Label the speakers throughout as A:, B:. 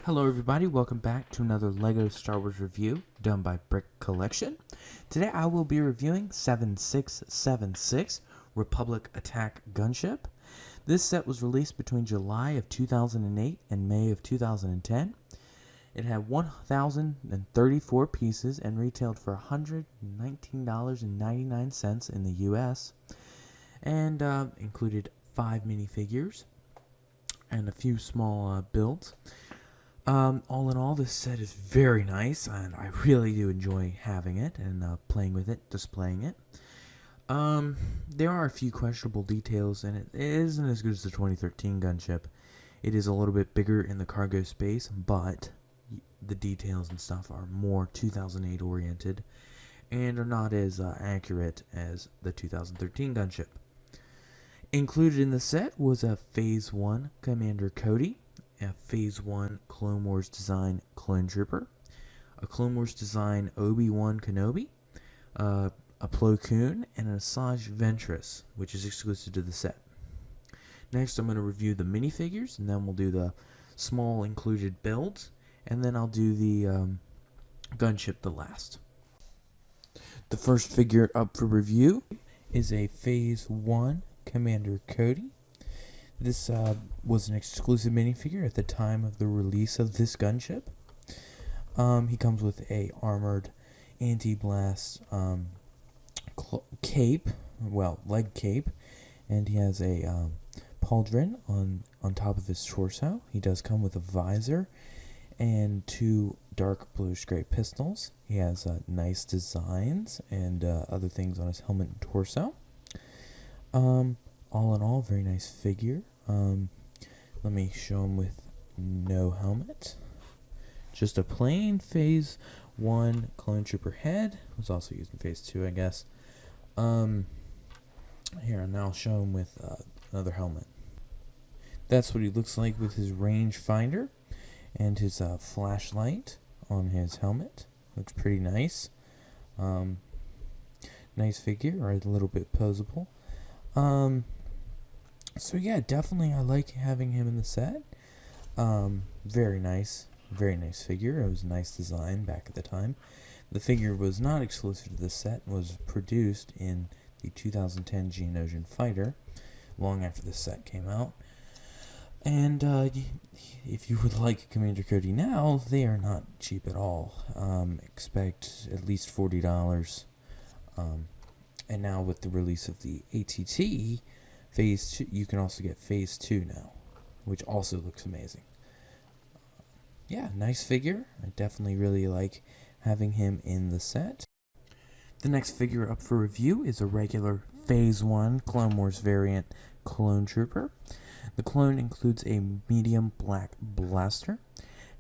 A: Hello everybody, welcome back to another LEGO Star Wars review done by Brick Collection. Today I will be reviewing 7676 Republic Attack Gunship. This set was released between July of 2008 and May of 2010. It had 1,034 pieces and retailed for $119.99 in the US and included 5 minifigures and a few small builds. All in all, this set is very nice, and I really do enjoy having it and playing with it, displaying it. There are a few questionable details, and it isn't as good as the 2013 Gunship. It is a little bit bigger in the cargo space, but the details and stuff are more 2008 oriented and are not as accurate as the 2013 Gunship. Included in the set was a Phase 1 Commander Cody, a Phase 1 Clone Wars design Clone Trooper, a Clone Wars design Obi-Wan Kenobi, a Plokoon, and an Asajj Ventress, which is exclusive to the set. Next, I'm going to review the minifigures, and then we'll do the small included builds, and then I'll do the Gunship the last. The first figure up for review is a Phase 1 Commander Cody. This was an exclusive minifigure at the time of the release of this Gunship. He comes with a armored anti-blast cape, leg cape, and he has a pauldron on top of his torso. He does come with a visor and 2 dark bluish gray pistols. He has nice designs and other things on his helmet and torso. All in all, very nice figure. Let me show him with no helmet. Just a plain Phase 1 Clone Trooper head. Was also used in Phase 2, I guess. Here, now I'll show him with another helmet. That's what he looks like with his rangefinder and his flashlight on his helmet. Looks pretty nice. Nice figure, or a little bit posable. So yeah, definitely I like having him in the set. Very nice figure. It was a nice design back at the time. The figure was not exclusive to the set, was produced in the 2010 Geonosian Fighter, long after the set came out. And if you would like Commander Cody now, they are not cheap at all. Expect at least $40. And now with the release of the ATT Phase 2, you can also get Phase 2 now, which also looks amazing. Yeah, nice figure. I definitely really like having him in the set. The next figure up for review is a regular Phase 1 Clone Wars variant Clone Trooper. The clone includes a medium black blaster,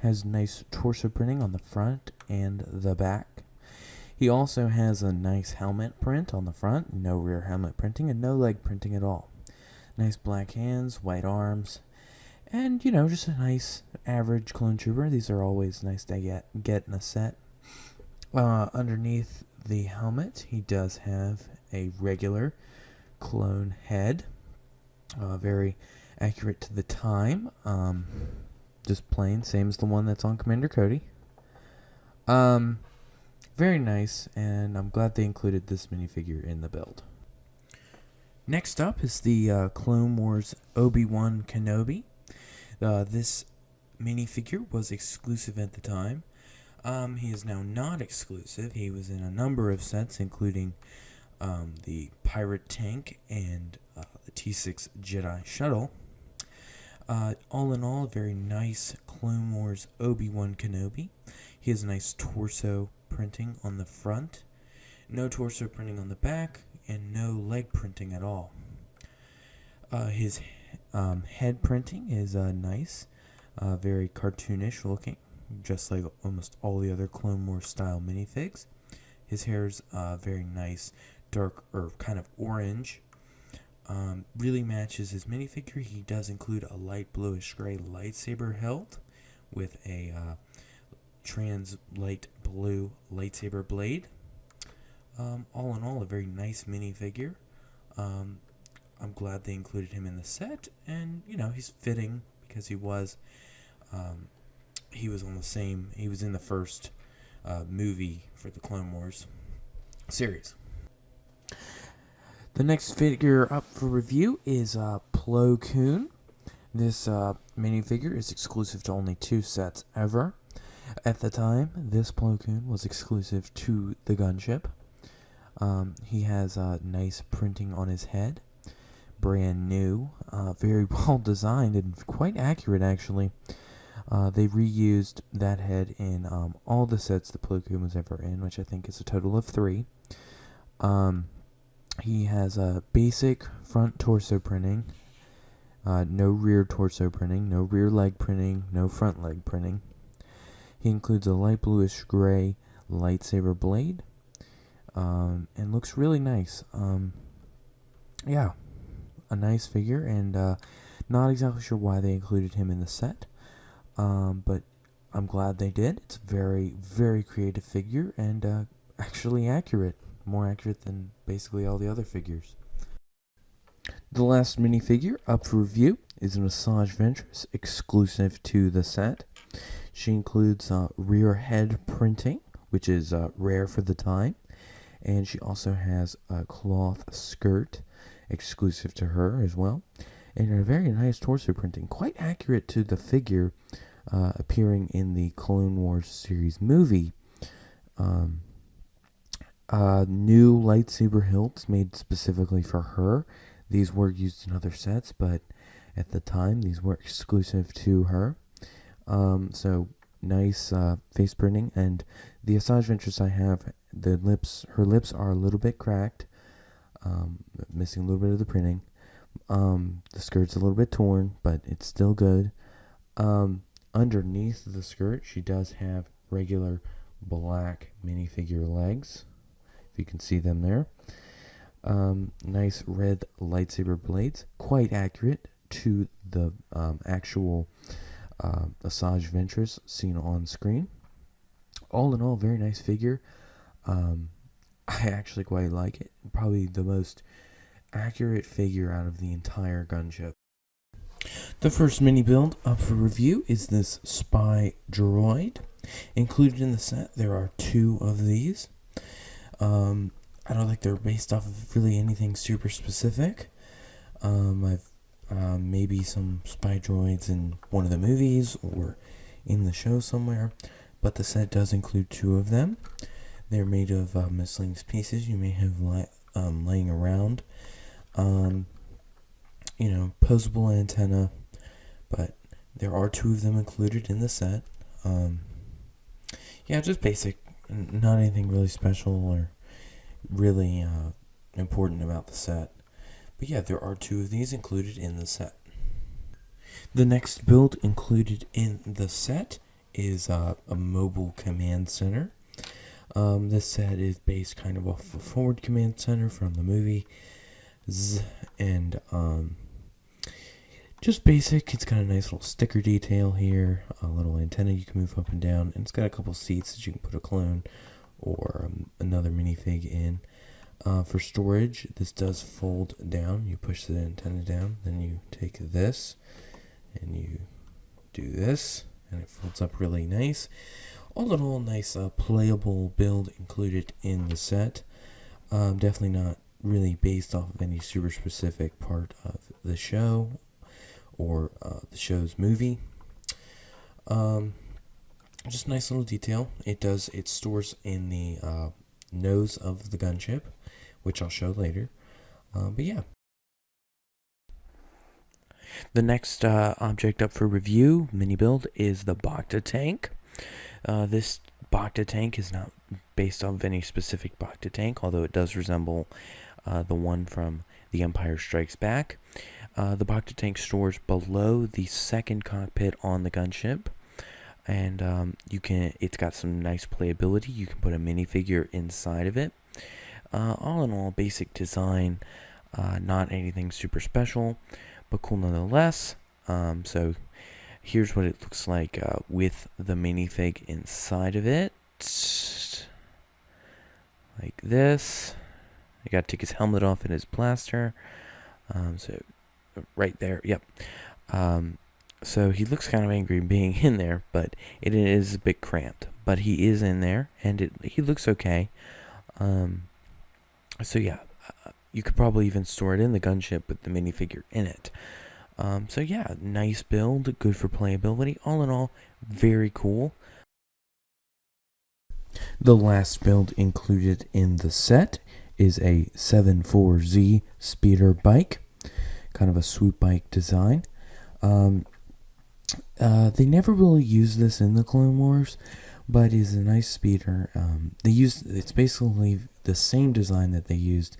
A: has nice torso printing on the front and the back. He also has a nice helmet print on the front, no rear helmet printing, and no leg printing at all. Nice black hands, white arms, and, you know, just a nice average Clone Trooper. These are always nice to get in a set. Underneath the helmet, he does have a regular clone head. Very accurate to the time. Just plain, same as the one that's on Commander Cody. Very nice, and I'm glad they included this minifigure in the build. Next up is the Clone Wars Obi-Wan Kenobi. This minifigure was exclusive at the time. He is now not exclusive. He was in a number of sets, including the Pirate Tank and the T6 Jedi Shuttle. All in all, a very nice Clone Wars Obi-Wan Kenobi. He has a nice torso printing on the front, no torso printing on the back, and no leg printing at all. His head printing is nice, very cartoonish looking, just like almost all the other Clone Wars style minifigs. His hair's very nice, dark or kind of orange. Really matches his minifigure. He does include a light bluish gray lightsaber hilt with a trans light blue lightsaber blade. All in all, a very nice minifigure. I'm glad they included him in the set, and, you know, he's fitting because he was he was in the first movie for the Clone Wars series. The next figure up for review is Plokoon. This minifigure is exclusive to only 2 sets ever. At the time, this Plokoon was exclusive to the Gunship. He has nice printing on his head. Brand new. Very well designed and quite accurate, actually. They reused that head in all the sets that Plokoon was ever in, which I think is a total of 3. He has a basic front torso printing. No rear torso printing, no rear leg printing, no front leg printing. He includes a light bluish gray lightsaber blade, and looks really nice. Yeah, a nice figure, and not exactly sure why they included him in the set, but I'm glad they did. It's a very, very creative figure, and actually accurate. More accurate than basically all the other figures. The last minifigure up for review is an Asajj Ventress, exclusive to the set. She includes rear head printing, which is rare for the time, and she also has a cloth skirt, exclusive to her as well, and a very nice torso printing, quite accurate to the figure appearing in the Clone Wars series movie. New lightsaber hilts made specifically for her. These were used in other sets, but at the time, these were exclusive to her. So nice face printing, and the Asajj Ventress I have, her lips are a little bit cracked, missing a little bit of the printing. The skirt's a little bit torn, but it's still good. Underneath the skirt, she does have regular black minifigure legs, if you can see them there. Nice red lightsaber blades, quite accurate to the actual Asajj Ventress seen on screen. All in all, very nice figure. I actually quite like it. Probably the most accurate figure out of the entire Gunship. The first mini build up for review is this spy droid. Included in the set, there are 2 of these. I don't think they're based off of really anything super specific. I've maybe some spy droids in one of the movies or in the show somewhere, but the set does include 2 of them. They're made of miscellaneous pieces you may have laying around. Posable antenna, but there are 2 of them included in the set. Yeah, just basic, not anything really special or really important about the set. But yeah, there are 2 of these included in the set. The next build included in the set is a mobile command center. This set is based kind of off a forward command center from the movie, and just basic. It's got a nice little sticker detail here, a little antenna you can move up and down, and it's got a couple seats that you can put a clone or another minifig in. For storage, this does fold down. You push the antenna down, then you take this and you do this, and it folds up really nice. All in all, nice playable build included in the set. Definitely not really based off of any super specific part of the show or the show's movie. Just a nice little detail. It stores in the nose of the Gunship, which I'll show later. But yeah. The next object up for review, mini build, is the Bhakta Tank. This Bhakta Tank is not based off any specific Bhakta Tank, although it does resemble the one from The Empire Strikes Back. The Bhakta Tank stores below the second cockpit on the Gunship, and it's got some nice playability. You can put a minifigure inside of it. All in all, basic design, not anything super special, but cool nonetheless. So here's what it looks like with the minifig inside of it. Like this. I gotta take his helmet off and his blaster. So right there, yep. So he looks kind of angry being in there, but it is a bit cramped. But he is in there, and he looks okay. So yeah, you could probably even store it in the gunship with the minifigure in it. So yeah, nice build, good for playability. All in all, very cool. The last build included in the set is a 74Z speeder bike, kind of a swoop bike design. They never really used this in the Clone Wars, but is a nice speeder. It's basically the same design that they used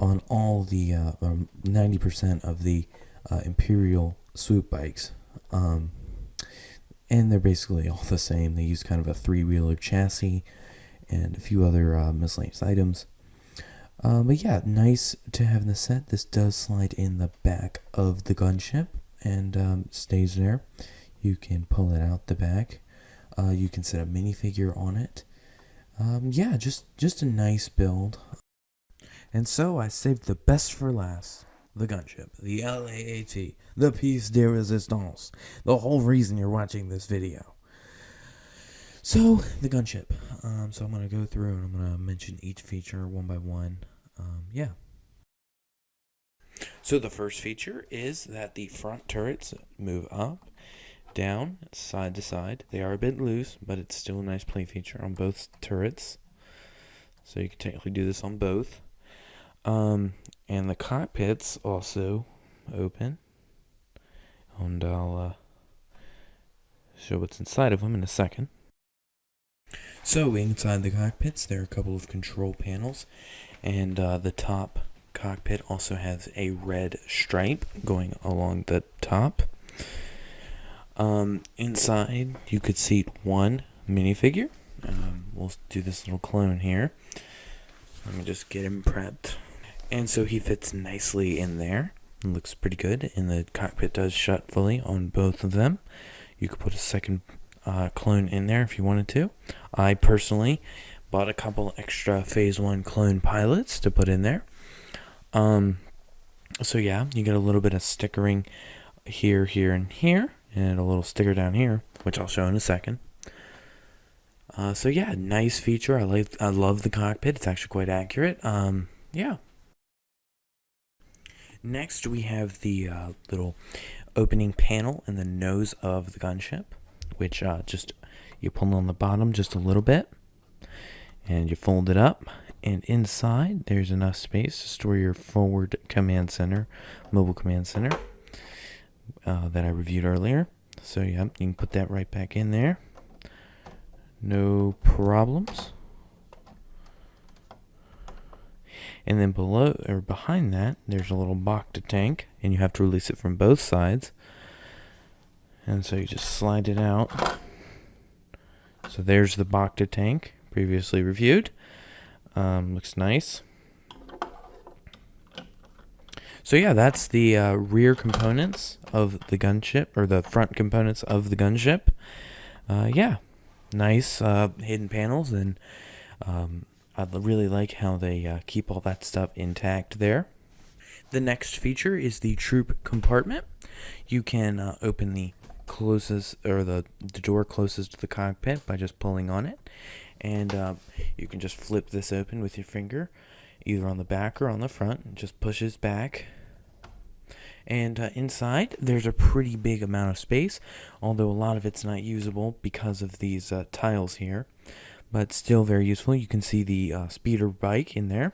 A: on all the 90% of the Imperial swoop bikes. And they're basically all the same. They use kind of a three-wheeler chassis and a few other miscellaneous items. But yeah, nice to have in the set. This does slide in the back of the gunship and stays there. You can pull it out the back. You can set a minifigure on it. Yeah, just a nice build. And so I saved the best for last. The gunship, the LAAT, the piece de resistance, the whole reason you're watching this video. So, the gunship. So I'm going to go through and I'm going to mention each feature one by one. Yeah. So the first feature is that the front turrets move up, down, side to side. They are a bit loose, but it's still a nice play feature on both turrets. So you can technically do this on both. And the cockpits also open. And I'll show what's inside of them in a second. So inside the cockpits, there are a couple of control panels. And the top cockpit also has a red stripe going along the top. Inside, you could seat one minifigure. We'll do this little clone here. Let me just get him prepped. And so he fits nicely in there. It looks pretty good. And the cockpit does shut fully on both of them. You could put a second clone in there if you wanted to. I personally bought a couple extra Phase 1 clone pilots to put in there. So yeah, you get a little bit of stickering here, here, and here. And a little sticker down here, which I'll show in a second. So yeah, nice feature. I love the cockpit. It's actually quite accurate. Yeah. Next, we have the little opening panel in the nose of the gunship, which just you pull on the bottom just a little bit, and you fold it up. And inside, there's enough space to store your forward command center, mobile command center that I reviewed earlier. So yeah, you can put that right back in there. No problems. And then below or behind that, there's a little Bhakta Tank, and you have to release it from both sides. And so you just slide it out. So there's the Bhakta Tank, previously reviewed. Looks nice. So yeah, that's the rear components of the gunship, or the front components of the gunship. Yeah, nice hidden panels, and I really like how they keep all that stuff intact there. The next feature is the troop compartment. You can open the closest, or the door closest to the cockpit by just pulling on it, and you can just flip this open with your finger, either on the back or on the front. It just pushes back. And inside, there's a pretty big amount of space, although a lot of it's not usable because of these tiles here, but still very useful. You can see the speeder bike in there.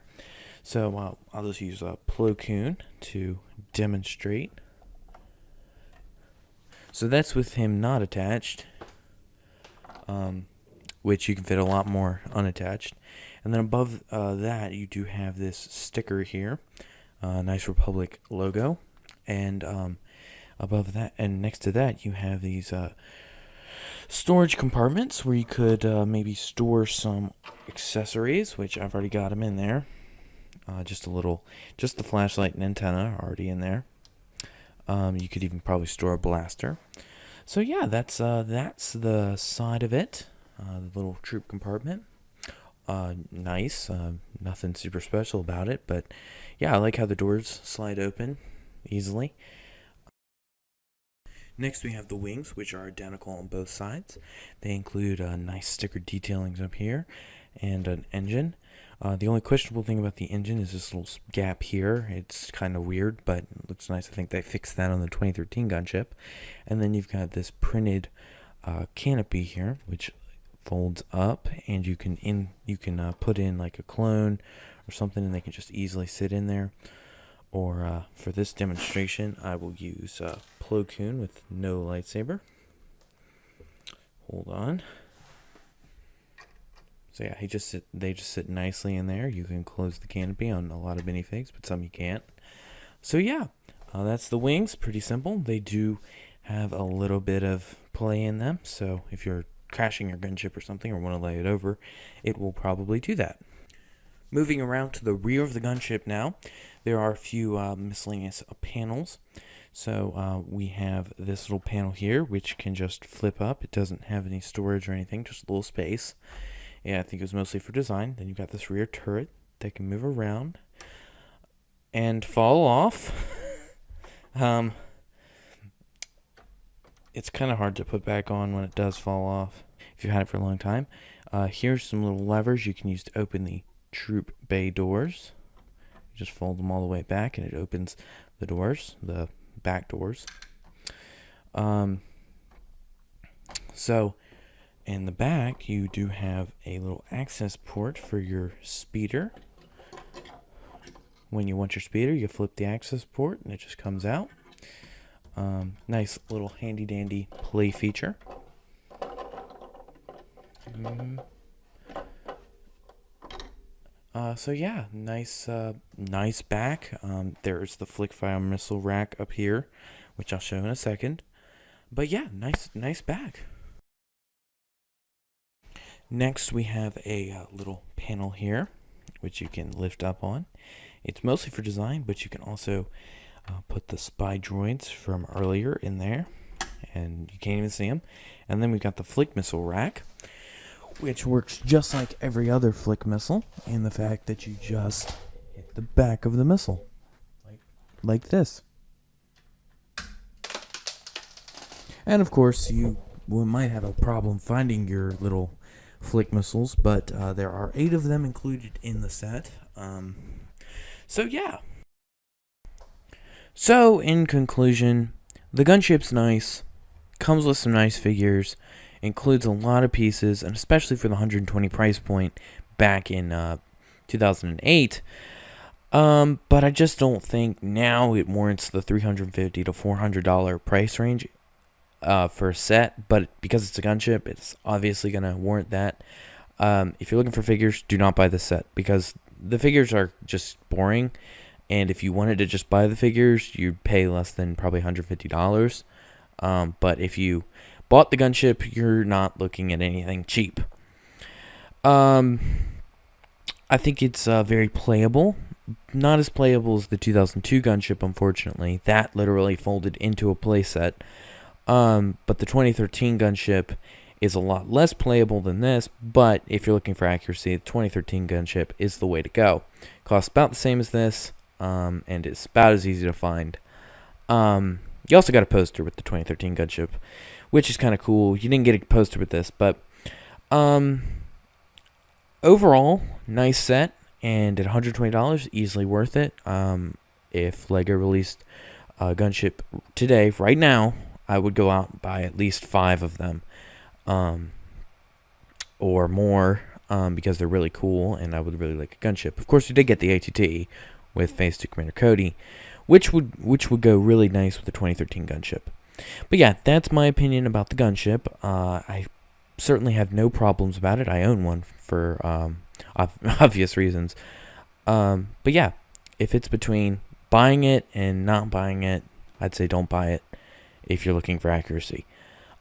A: So I'll just use a Plokoon to demonstrate. So that's with him not attached, which you can fit a lot more unattached. And then above that, you do have this sticker here, Nice Republic logo. And above that, and next to that, you have these storage compartments where you could maybe store some accessories, which I've already got them in there. Just the flashlight and antenna are already in there. You could even probably store a blaster. So yeah, that's the side of it. The little troop compartment. Nice. Nothing super special about it, but yeah, I like how the doors slide open easily. Next, we have the wings, which are identical on both sides. They include nice sticker detailings up here and an engine. The only questionable thing about the engine is this little gap here. It's kind of weird, but it looks nice. I think they fixed that on the 2013 Gunship. And then you've got this printed canopy here, which folds up, and you can put in like a clone or something, and they can just easily sit in there. Or for this demonstration, I will use Plokoon with no lightsaber. Hold on. So yeah, they just sit nicely in there. You can close the canopy on a lot of minifigs, but some you can't. So yeah, that's the wings. Pretty simple. They do have a little bit of play in them, so if you're crashing your gunship or something or want to lay it over, it will probably do that. Moving around to the rear of the gunship now, there are a few miscellaneous panels. So we have this little panel here, which can just flip up. It doesn't have any storage or anything, just a little space. Yeah, I think it was mostly for design. Then you've got this rear turret that can move around and fall off. It's kind of hard to put back on when it does fall off if you've had it for a long time. Here's some little levers you can use to open the troop bay doors. You just fold them all the way back and it opens the doors, the back doors. So in the back you do have a little access port for your speeder. When you want your speeder, you flip the access port and it just comes out. Nice little handy dandy play feature. So yeah, nice back. There's the flick-fire missile rack up here, which I'll show in a second. But yeah, nice back. Next, we have a little panel here, which you can lift up on. It's mostly for design, but you can also put the spy droids from earlier in there, and you can't even see them. And then we've got the flick missile rack, which works just like every other flick missile in the fact that you just hit the back of the missile, like this. And of course, you might have a problem finding your little flick missiles, but there are 8 of them included in the set. So yeah. So in conclusion, the gunship's nice, comes with some nice figures, includes a lot of pieces, and especially for the 120 price point back in 2008. But I just don't think now it warrants the $350 to $400 price range for a set. But because it's a gunship, it's obviously going to warrant that. If you're looking for figures, do not buy this set because the figures are just boring. And if you wanted to just buy the figures, you'd pay less than probably $150. But if you bought the gunship, you're not looking at anything cheap. I think it's very playable. Not as playable as the 2002 gunship, unfortunately. That literally folded into a playset. But the 2013 gunship is a lot less playable than this. But if you're looking for accuracy, the 2013 gunship is the way to go. Costs about the same as this, and it's about as easy to find. You also got a poster with the 2013 gunship, which is kind of cool. You didn't get a poster with this, but overall, nice set, and at $120, easily worth it. If LEGO released a gunship today, right now, I would go out and buy at least 5 of them, or more, because they're really cool, and I would really like a gunship. Of course, we did get the ATT with Phase 2 Commander Cody, which would go really nice with the 2013 gunship. But yeah, that's my opinion about the gunship. I certainly have no problems about it. I own one for obvious reasons. But yeah, if it's between buying it and not buying it, I'd say don't buy it if you're looking for accuracy.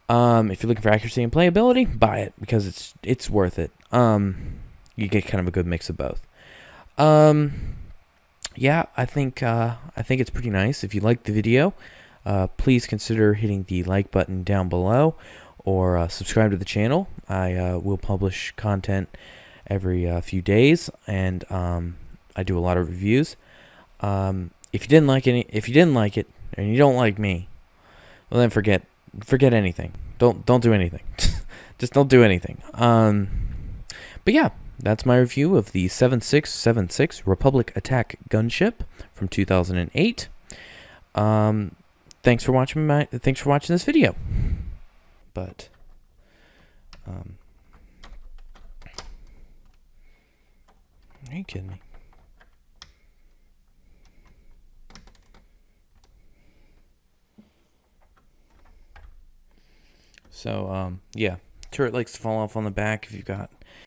A: If you're looking for accuracy and playability, buy it because it's worth it. You get kind of a good mix of both. Yeah, I think it's pretty nice. If you liked the video, please consider hitting the like button down below or subscribe to the channel. I will publish content every few days, and I do a lot of reviews. If you didn't like it, and you don't like me, Well, then forget anything. Don't do anything. Just don't do anything. But yeah, that's my review of the 7676 Republic Attack Gunship from 2008. Thanks for watching this video. But are you kidding me? So, yeah, turret likes to fall off on the back if you've got